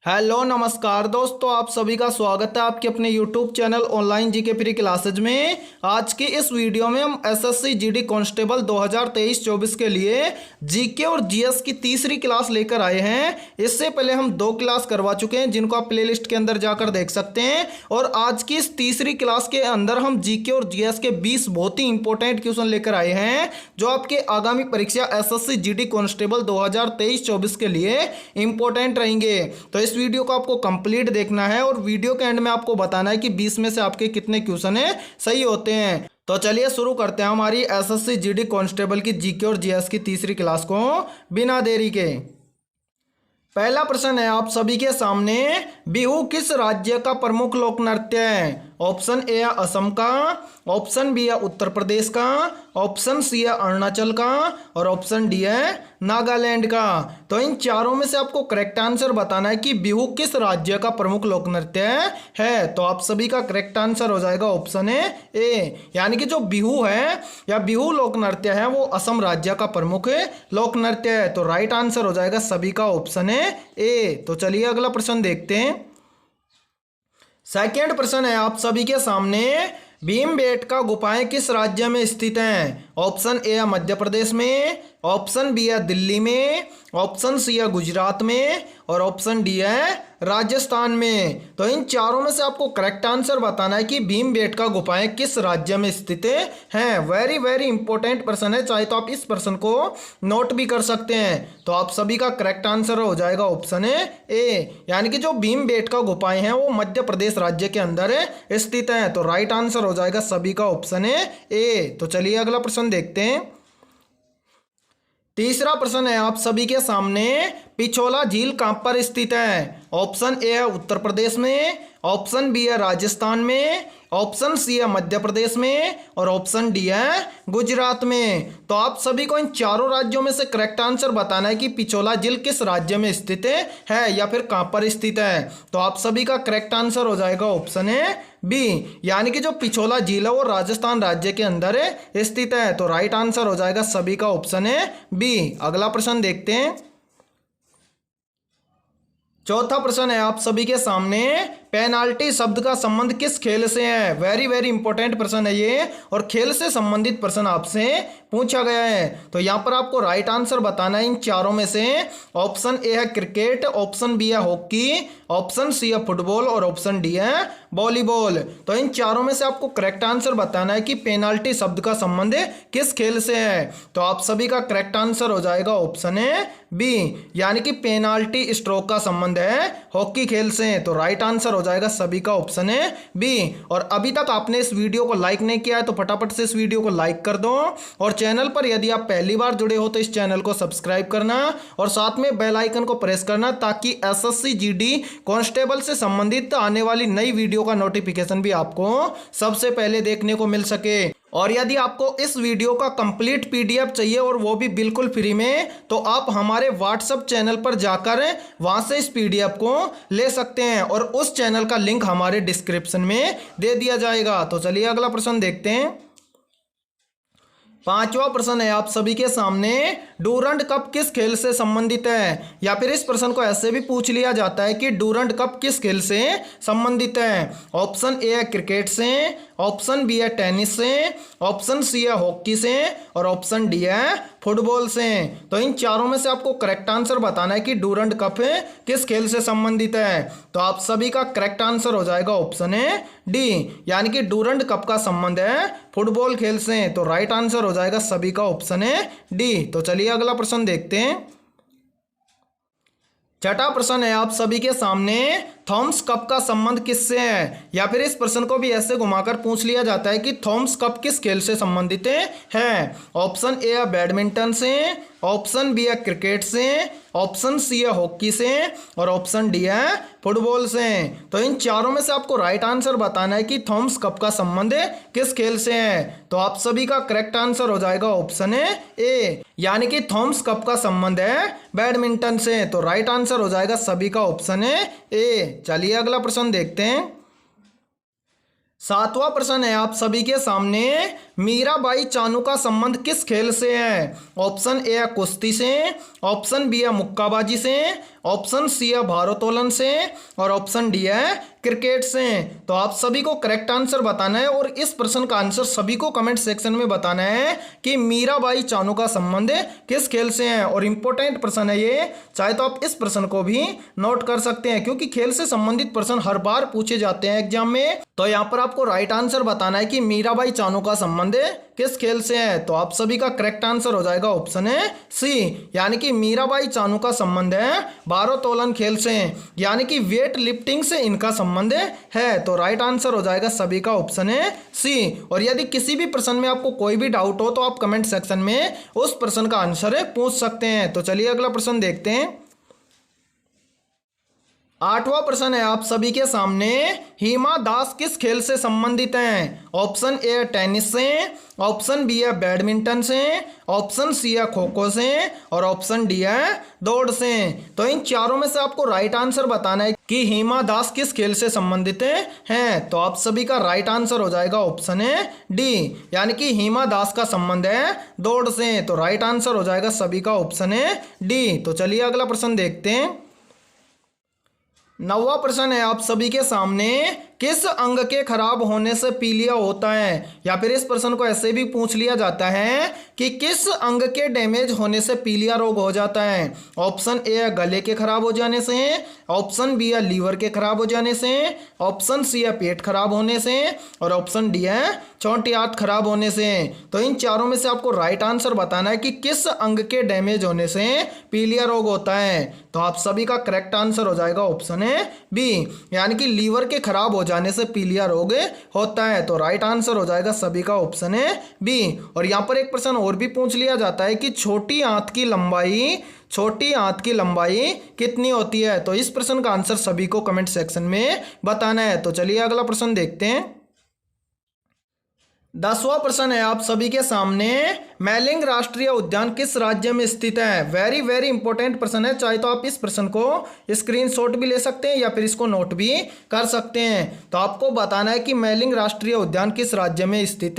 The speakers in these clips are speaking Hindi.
हेलो नमस्कार दोस्तों, आप सभी का स्वागत है आपके अपने YouTube channel online GK free classes में। आज की इस वीडियो में हम एसएससी जीडी कांस्टेबल 2023-24 के लिए जीके और जीएस की तीसरी क्लास लेकर आए हैं। इससे पहले हम 2 क्लास करवा चुके हैं जिनको आप प्लेलिस्ट के अंदर जाकर देख सकते हैं। और आज की इस तीसरी क्लास के अंदर हम जीके और जीएस के 20 बहुत ही इंपॉर्टेंट क्वेश्चन लेकर आए हैं जो आपके आगामी परीक्षा एसएससी जीडी कांस्टेबल 2023-24 के लिए इंपॉर्टेंट रहेंगे। तो इस वीडियो को आपको कंप्लीट देखना है और वीडियो के एंड में आपको बताना है कि 20 में से आपके कितने क्वेश्चन है सही होते हैं। तो चलिए शुरू करते हैं हमारी एसएससी जीडी कांस्टेबल की जीके और जीएस की तीसरी क्लास को बिना देरी के। पहला प्रश्न है आप सभी के सामने, बिहू किस राज्य का प्रमुख लोक नृत्य है? ऑप्शन ए है असम का, ऑप्शन बी है उत्तर प्रदेश का, ऑप्शन सी है अरुणाचल का और ऑप्शन डी है नागालैंड का। तो इन चारों में से आपको करेक्ट आंसर बताना है कि बिहू किस राज्य का प्रमुख लोक नृत्य है। तो आप सभी का करेक्ट आंसर हो जाएगा ऑप्शन ए, यानी कि जो बिहू है या बिहू लोक नृत्य है वो असम राज्य का प्रमुख लोक नृत्य है। तो राइट आंसर हो जाएगा सभी का ऑप्शन ए। तो चलिए अगला प्रश्न देखते हैं। सेकेंड प्रश्न है आप सभी के सामने, भीमबेटका गुफाएं किस राज्य में स्थित हैं? ऑप्शन ए है मध्य प्रदेश में, ऑप्शन बी है दिल्ली में, ऑप्शन सी है गुजरात में और ऑप्शन डी है राजस्थान में। तो इन चारों में से आपको करेक्ट आंसर बताना है कि भीमबेटका गुफाएं किस राज्य में स्थित हैं। वेरी वेरी इंपॉर्टेंट प्रश्न है, चाहे तो आप इस प्रश्न को नोट भी कर सकते हैं। तो आप सभी का करेक्ट आंसर हो जाएगा ऑप्शन ए, यानी कि जो भीमबेटका गुफाएं हैं वो मध्य प्रदेश राज्य के अंदर स्थित हैं। तो राइट आंसर हो जाएगा सभी का ऑप्शन ए। तो चलिए अगला प्रश्न देखते हैं। तीसरा प्रश्न है आप सभी के सामने, पिछोला झील कहां पर स्थित है? ऑप्शन ए है उत्तर प्रदेश में, ऑप्शन बी है राजस्थान में, ऑप्शन सी है मध्य प्रदेश में और ऑप्शन डी है गुजरात में। तो आप सभी को इन चारों राज्यों में से करेक्ट आंसर बताना है कि पिछोला झील किस राज्य में स्थित है या फिर कहां पर स्थित है। तो आप सभी का करेक्ट आंसर हो जाएगा ऑप्शन बी, यानी कि जो पिछोला झील है वो राजस्थान राज्य के अंदर स्थित है। तो राइट आंसर हो जाएगा सभी का ऑप्शन बी। अगला प्रश्न देखते हैं। चौथा प्रश्न है आप सभी के सामने, पेनाल्टी शब्द का संबंध किस खेल से है? वेरी वेरी इंपॉर्टेंट प्रश्न है ये और खेल से संबंधित प्रश्न आपसे पूछा गया है। तो यहाँ पर आपको राइट आंसर बताना है इन चारों में से। ऑप्शन ए है क्रिकेट, ऑप्शन बी है हॉकी, ऑप्शन सी है फुटबॉल और ऑप्शन डी है वॉलीबॉल। तो इन चारों में से आपको करेक्ट आंसर बताना है कि पेनाल्टी शब्द का संबंध किस खेल से है। तो आप सभी का करेक्ट आंसर हो जाएगा ऑप्शन बी, यानी कि पेनाल्टी स्ट्रोक का संबंध है हॉकी खेल से। तो राइट आंसर हो जाएगा सभी का ऑप्शन बी। और अभी तक आपने इस वीडियो को लाइक नहीं किया है तो फटाफट से इस वीडियो को लाइक कर दो और चैनल पर यदि आप पहली बार जुड़े हो तो इस चैनल को सब्सक्राइब करना और साथ में बेल आइकन को प्रेस करना ताकि एसएससी जीडी कांस्टेबल से संबंधित आने वाली नई वीडियो का नोटिफिकेशन भी आपको सबसे पहले देखने को मिल सके। और यदि आपको इस वीडियो का कंप्लीट पीडीएफ चाहिए और वो भी बिल्कुल फ्री में, तो आप हमारे व्हाट्सएप चैनल पर जाकर वहां से इस पीडीएफ को ले सकते हैं और उस चैनल का लिंक हमारे डिस्क्रिप्शन में दे दिया जाएगा। तो चलिए अगला प्रश्न देखते हैं। पांचवा प्रश्न है आप सभी के सामने, डूरंड कप किस खेल से संबंधित है? या फिर इस प्रश्न को ऐसे भी पूछ लिया जाता है कि डूरंड कप किस खेल से संबंधित है? ऑप्शन ए है क्रिकेट से, ऑप्शन बी है टेनिस से, ऑप्शन सी है हॉकी से और ऑप्शन डी है फुटबॉल से। तो इन चारों में से आपको करेक्ट आंसर बताना है कि डूरंड कप किस खेल से संबंधित है। तो आप सभी का करेक्ट आंसर हो जाएगा ऑप्शन डी, यानी कि डूरंड कप का संबंध है फुटबॉल खेल से। तो राइट आंसर हो जाएगा सभी का ऑप्शन डी। तो चलिए अगला प्रश्न देखते हैं। छठा प्रश्न है आप सभी के सामने, थॉम्स कप का संबंध किससे है? या फिर इस प्रश्न को भी ऐसे घुमाकर पूछ लिया जाता है कि थॉम्स कप किस खेल से संबंधित है? ऑप्शन ए है बैडमिंटन से, ऑप्शन बी है क्रिकेट से, ऑप्शन सी है हॉकी से और ऑप्शन डी है फुटबॉल से। तो इन चारों में से आपको राइट आंसर बताना है कि थॉम्स कप का संबंध किस खेल से है। तो आप सभी का करेक्ट आंसर हो जाएगा ऑप्शन ए, यानी कि थॉम्स कप का संबंध है बैडमिंटन से। तो राइट आंसर हो जाएगा सभी का ऑप्शन ए। चलिए अगला प्रश्न देखते हैं। सातवां प्रश्न है आप सभी के सामने, मीराबाई चानू का संबंध किस खेल से है? ऑप्शन ए है कुश्ती से, ऑप्शन बी है मुक्काबाजी से, ऑप्शन सी है भारोत्तोलन से और ऑप्शन डी है क्रिकेट से। तो आप सभी को करेक्ट आंसर बताना है और इस प्रश्न का आंसर सभी को कमेंट सेक्शन में बताना है कि मीराबाई चानू का संबंध किस खेल से है। और इंपॉर्टेंट प्रश्न है ये, चाहे तो आप इस प्रश्न को भी नोट कर सकते हैं क्योंकि खेल से संबंधित प्रश्न हर बार पूछे जाते हैं एग्जाम में। तो यहाँ पर आपको राइट आंसर बताना है कि मीराबाई चानू का संबंध किस खेल से है। तो आप सभी का करेक्ट आंसर हो जाएगा ऑप्शन है सी, यानी कि मीराबाई चानू का संबंध है भारोत्तोलन खेल से, यानी कि वेट लिफ्टिंग से इनका संबंध है। तो राइट आंसर हो जाएगा सभी का ऑप्शन है सी। और यदि किसी भी प्रश्न में आपको कोई भी डाउट हो तो आप कमेंट सेक्शन में उस प्रश्न का आंसर पूछ सकते हैं। तो चलिए अगला प्रश्न देखते हैं। 8वां प्रश्न है आप सभी के सामने, हिमा दास किस खेल से संबंधित हैं? ऑप्शन ए टेनिस से, ऑप्शन बी है बैडमिंटन से, ऑप्शन सी है खो खो से और ऑप्शन डी है दौड़ से। तो इन चारों में से आपको राइट आंसर बताना है कि हिमा दास किस खेल से संबंधित हैं। तो आप सभी का राइट आंसर हो जाएगा ऑप्शन है डी, यानी कि हिमा दास का संबंध है दौड़ से। तो राइट आंसर हो जाएगा सभी का ऑप्शन है डी। तो चलिए अगला प्रश्न देखते हैं। 9वां प्रश्न है आप सभी के सामने, किस अंग के खराब होने से पीलिया होता है? या फिर इस प्रश्न को ऐसे भी पूछ लिया जाता है कि किस अंग के डैमेज होने से पीलिया रोग हो जाता है? ऑप्शन ए है गले के खराब हो जाने से, ऑप्शन बी है लीवर के खराब हो जाने से, ऑप्शन सी है पेट खराब होने से और ऑप्शन डी है चौंटी आंत खराब होने से। तो इन चारों में से आपको राइट आंसर बताना है कि किस अंग के डैमेज होने से पीलिया रोग होता है। तो आप सभी का करेक्ट आंसर हो जाएगा ऑप्शन है बी, यानी कि लीवर के खराब हो जाने से पीलिया रोग होता है। तो राइट आंसर हो जाएगा सभी का ऑप्शन है बी। और यहाँ पर एक प्रश्न और भी पूछ लिया जाता है कि छोटी आंत की लंबाई कितनी होती है? तो इस प्रश्न का आंसर सभी को कमेंट सेक्शन में बताना है। तो चलिए अगला प्रश्न देखते हैं। 10वां प्रश्न है आप सभी के सामने, मैलिंग राष्ट्रीय उद्यान किस राज्य में स्थित है? वेरी वेरी इंपॉर्टेंट प्रश्न है, चाहे तो आप इस प्रश्न को स्क्रीनशॉट भी ले सकते हैं या फिर इसको नोट भी कर सकते हैं। तो आपको बताना है कि मैलिंग राष्ट्रीय उद्यान किस राज्य में स्थित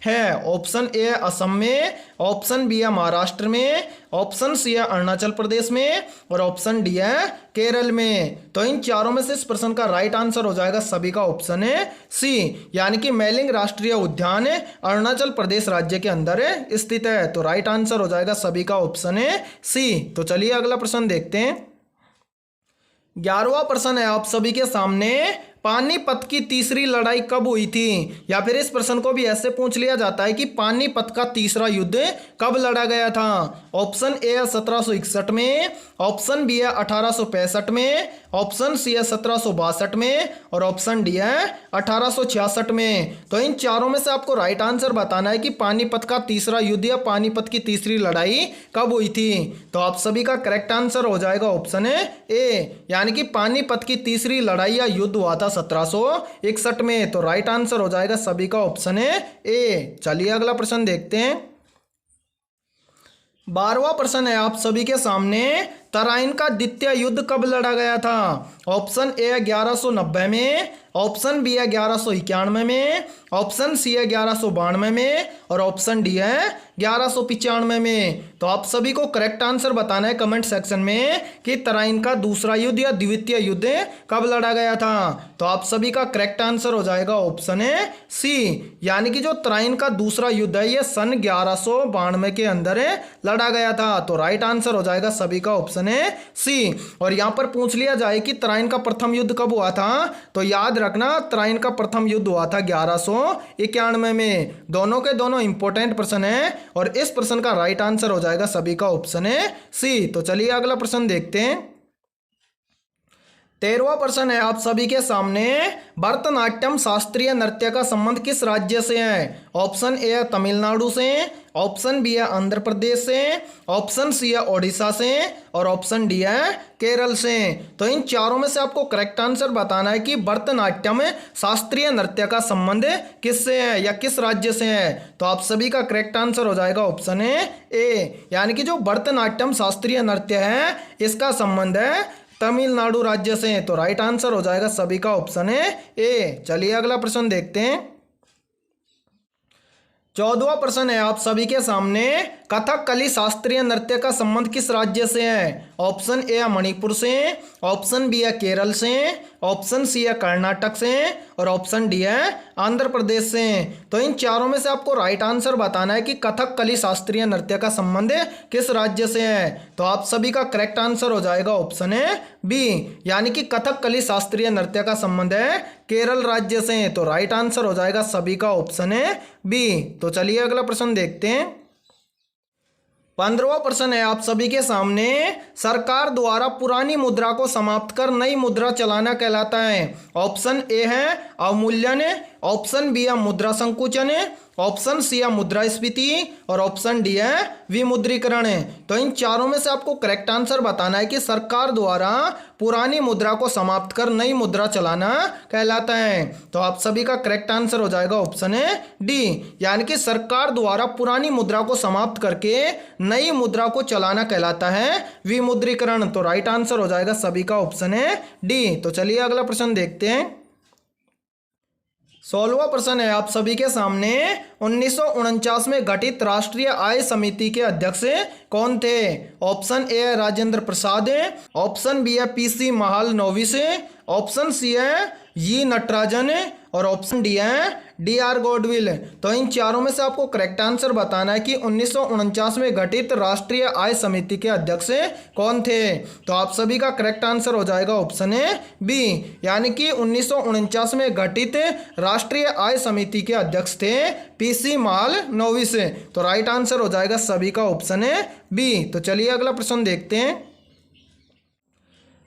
है। ऑप्शन ए असम में, ऑप्शन बी है महाराष्ट्र में, ऑप्शन सी है अरुणाचल प्रदेश में और ऑप्शन डी है केरल में। तो इन चारों में से इस प्रश्न का राइट आंसर हो जाएगा सभी का ऑप्शन है सी, यानी कि मैलिंग राष्ट्रीय उद्यान अरुणाचल प्रदेश राज्य के अंदर स्थित है। तो राइट आंसर हो जाएगा सभी का ऑप्शन है सी। तो चलिए अगला प्रश्न देखते हैं। 11वां प्रश्न है आप सभी के सामने, पानीपत की तीसरी लड़ाई कब हुई थी? या फिर इस प्रश्न को भी ऐसे पूछ लिया जाता है कि पानीपत का तीसरा युद्ध कब लड़ा गया था? ऑप्शन ए है 1761 में, ऑप्शन बी है 1865 में, ऑप्शन सी है 1762 में और ऑप्शन डी है 1866 में। तो इन चारों में से आपको राइट आंसर बताना है कि पानीपत का तीसरा युद्ध या पानीपत की तीसरी लड़ाई कब हुई थी। तो आप सभी का करेक्ट आंसर हो जाएगा ऑप्शन है ए, यानी कि पानीपत की तीसरी लड़ाई या युद्ध हुआ था 1761 में। तो राइट आंसर हो जाएगा सभी का ऑप्शन है ए। चलिए अगला प्रश्न देखते हैं। 12वां प्रश्न है आप सभी के सामने, तराइन का द्वितीय युद्ध कब लड़ा गया था? ऑप्शन ए है 1190 में, ऑप्शन बी है 1191 में, ऑप्शन सी है 1192 में और ऑप्शन डी है 1195 में। तो आप सभी को करेक्ट आंसर बताना है कमेंट सेक्शन में कि तराइन का दूसरा युद्ध या द्वितीय युद्ध कब लड़ा गया था। तो आप सभी का करेक्ट आंसर हो जाएगा ऑप्शन है सी, यानी कि जो तराइन का दूसरा युद्ध है ये सन 1192 के अंदर लड़ा गया था। तो राइट आंसर हो जाएगा सभी का ऑप्शन है सी। और यहां पर पूछ लिया जाए कि तराइन का प्रथम युद्ध कब हुआ था, तो याद रखना तराइन का प्रथम युद्ध हुआ था 1191 में। दोनों के दोनों इंपॉर्टेंट प्रश्न है और इस प्रश्न का राइट आंसर हो जाएगा सभी का ऑप्शन है सी। तो चलिए अगला प्रश्न देखते हैं। 13वां प्रश्न है आप सभी के सामने, भरतनाट्यम शास्त्रीय नृत्य का संबंध किस राज्य से है? ऑप्शन ए है तमिलनाडु से, ऑप्शन बी है आंध्र प्रदेश से, ऑप्शन सी है ओडिशा से और ऑप्शन डी है केरल से। तो इन चारों में से आपको करेक्ट आंसर बताना है कि भरतनाट्यम शास्त्रीय नृत्य का संबंध किससे है या किस राज्य से है। तो आप सभी का करेक्ट आंसर हो जाएगा ऑप्शन है ए, यानी कि जो भरतनाट्यम शास्त्रीय नृत्य है इसका संबंध है तमिलनाडु राज्य से। तो राइट आंसर हो जाएगा सभी का ऑप्शन है ए। चलिए अगला प्रश्न देखते हैं। 14वां प्रश्न है आप सभी के सामने, कथकली शास्त्रीय नृत्य का संबंध किस राज्य से है? ऑप्शन ए है मणिपुर से, ऑप्शन बी है केरल से, ऑप्शन सी है कर्नाटक से और ऑप्शन डी है आंध्र प्रदेश से। तो इन चारों में से आपको राइट आंसर बताना है कि कथकली शास्त्रीय नृत्य का संबंध किस राज्य से है। तो आप सभी का करेक्ट आंसर हो जाएगा ऑप्शन है बी, यानी कि कथकली शास्त्रीय नृत्य का संबंध है केरल राज्य से। तो राइट आंसर हो जाएगा सभी का ऑप्शन है बी। तो चलिए अगला प्रश्न देखते हैं। 15वां प्रश्न है आप सभी के सामने, सरकार द्वारा पुरानी मुद्रा को समाप्त कर नई मुद्रा चलाना कहलाता है। ऑप्शन ए है अवमूल्यन, ऑप्शन बी है मुद्रा संकुचन, ऑप्शन सी है मुद्रास्फीति और ऑप्शन डी है विमुद्रीकरण। तो इन चारों में से आपको करेक्ट आंसर बताना है कि सरकार द्वारा पुरानी मुद्रा को समाप्त कर नई मुद्रा चलाना कहलाता है। तो आप सभी का करेक्ट आंसर हो जाएगा ऑप्शन है डी, यानी कि सरकार द्वारा पुरानी मुद्रा को समाप्त करके नई मुद्रा को चलाना कहलाता है विमुद्रीकरण। तो राइट आंसर हो जाएगा सभी का ऑप्शन है डी। तो चलिए अगला प्रश्न देखते हैं। 16वां प्रश्न है आप सभी के सामने, 1949 में गठित राष्ट्रीय आय समिति के अध्यक्ष कौन थे। ऑप्शन ए है राजेंद्र प्रसाद, ऑप्शन बी है पीसी महालनोबिस, ऑप्शन सी है जी नटराजन और ऑप्शन डी है डीआर गॉडविल। तो इन चारों में से आपको करेक्ट आंसर बताना है कि 1949 में गठित राष्ट्रीय आय समिति के अध्यक्ष कौन थे। तो आप सभी का करेक्ट आंसर हो जाएगा ऑप्शन है बी, यानी कि 1949 में गठित राष्ट्रीय आय समिति के अध्यक्ष थे पीसी महालनोबिस। तो राइट आंसर हो जाएगा सभी का ऑप्शन है बी। तो चलिए अगला प्रश्न देखते हैं।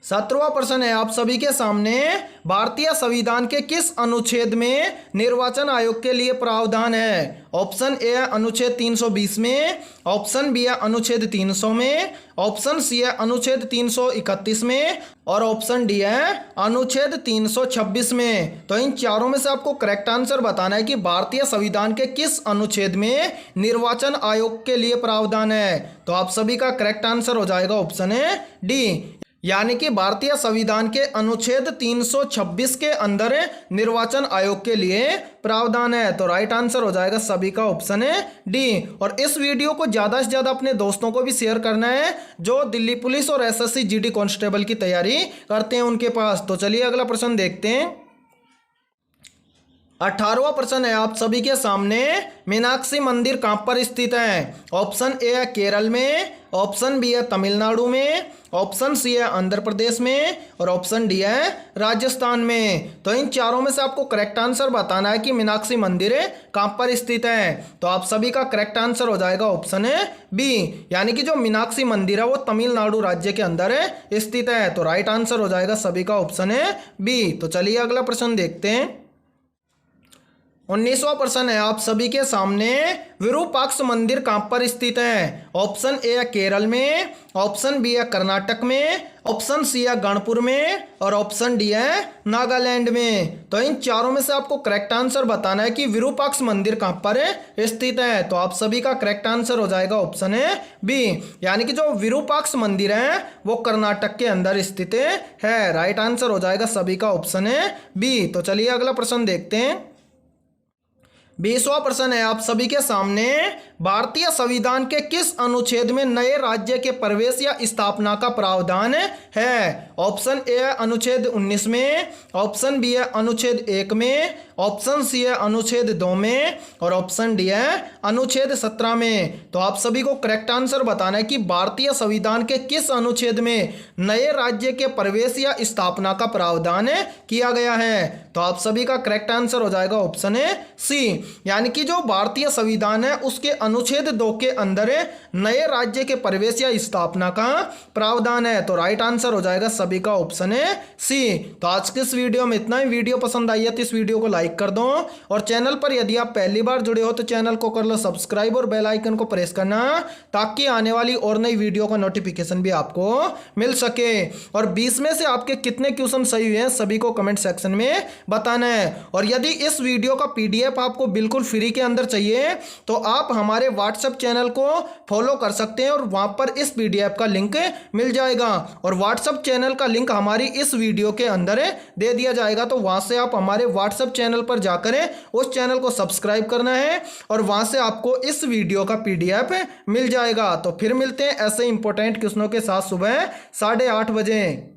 17वां प्रश्न है आप सभी के सामने, भारतीय संविधान के किस अनुच्छेद में निर्वाचन आयोग के लिए प्रावधान है। ऑप्शन ए है अनुच्छेद 320 में, ऑप्शन बी है अनुच्छेद 300 में, ऑप्शन सी है अनुच्छेद 331 में और ऑप्शन डी है अनुच्छेद 326 में। तो इन चारों में से आपको करेक्ट आंसर बताना है कि भारतीय संविधान के किस अनुच्छेद में निर्वाचन आयोग के लिए प्रावधान है। तो आप सभी का करेक्ट आंसर हो जाएगा ऑप्शन है डी, यानी कि भारतीय संविधान के अनुच्छेद 326 के अंदर निर्वाचन आयोग के लिए प्रावधान है। तो राइट आंसर हो जाएगा सभी का ऑप्शन है डी। और इस वीडियो को ज़्यादा से ज़्यादा अपने दोस्तों को भी शेयर करना है जो दिल्ली पुलिस और एसएससी जीडी कांस्टेबल की तैयारी करते हैं उनके पास। तो चलिए अगला प्रश्न देखते हैं। 18वां प्रश्न है आप सभी के सामने, मीनाक्षी मंदिर कहाँ पर स्थित है। ऑप्शन ए है केरल में, ऑप्शन बी है तमिलनाडु में, ऑप्शन सी है आंध्र प्रदेश में और ऑप्शन डी है राजस्थान में। तो इन चारों में से आपको करेक्ट आंसर बताना है कि मीनाक्षी मंदिर कहाँ पर स्थित है। तो आप सभी का करेक्ट आंसर हो जाएगा ऑप्शन है बी, यानी कि जो मीनाक्षी मंदिर है वो तमिलनाडु राज्य के अंदर स्थित है। तो राइट आंसर हो जाएगा सभी का ऑप्शन है बी। तो चलिए अगला प्रश्न देखते हैं। 19वां प्रश्न है आप सभी के सामने, विरूपाक्ष मंदिर कहाँ पर स्थित है। ऑप्शन ए है केरल में, ऑप्शन बी है कर्नाटक में, ऑप्शन सी है गणपुर में और ऑप्शन डी है नागालैंड में। तो इन चारों में से आपको करेक्ट आंसर बताना है कि विरूपाक्ष मंदिर कहाँ पर स्थित है। तो आप सभी का करेक्ट आंसर हो जाएगा ऑप्शन है बी, यानी कि जो विरूपाक्ष मंदिर है वो कर्नाटक के अंदर स्थित है। राइट आंसर हो जाएगा सभी का ऑप्शन है बी। तो चलिए अगला प्रश्न देखते हैं। 20वां प्रश्न है आप सभी के सामने, भारतीय संविधान के किस अनुच्छेद में नए राज्य के प्रवेश या स्थापना का प्रावधान है। ऑप्शन ए है अनुच्छेद 19 में, ऑप्शन बी है अनुच्छेद 1 में, ऑप्शन सी है अनुच्छेद 2 में और ऑप्शन डी है अनुच्छेद 17 में। तो आप सभी को करेक्ट आंसर बताना है कि भारतीय संविधान के किस अनुच्छेद में नए राज्य के प्रवेश या स्थापना का प्रावधान किया गया है। तो आप सभी का करेक्ट आंसर हो जाएगा ऑप्शन है सी, यानी कि जो भारतीय संविधान है उसके अनुच्छेद 2 के अंदर नए राज्य के प्रवेश या स्थापना का प्रावधान है। तो राइट आंसर हो जाएगा सभी का ऑप्शन है सी। तो आज के इस वीडियो में इतना ही। वीडियो पसंद आई है तो इस वीडियो को लाइक कर दो और चैनल पर यदि आप पहली बार जुड़े हो तो चैनल को कर लो सब्सक्राइब और बेल आइकन को प्रेस करना ताकि आने वाली और नई वीडियो का नोटिफिकेशन भी आपको मिल सके। और 20 में से आपके कितने क्वेश्चन सही हुए हैं सभी को कमेंट सेक्शन में बताना है। और यदि इस वीडियो का PDF आपको बिल्कुल फ्री के अंदर चाहिए तो आप हमारे व्हाट्सएप चैनल को फॉलो कर सकते हैं और वहाँ पर इस पीडीएफ का लिंक मिल जाएगा। और व्हाट्सएप चैनल का लिंक हमारी इस वीडियो के अंदर दे दिया जाएगा, तो वहाँ से आप हमारे व्हाट्सएप चैनल पर जाकर उस चैनल को सब्सक्राइब करना है और वहाँ से आपको इस वीडियो का पीडीएफ मिल जाएगा। तो फिर मिलते हैं ऐसे इंपॉर्टेंट क्वेश्चनों के साथ सुबह 8:30 बजे।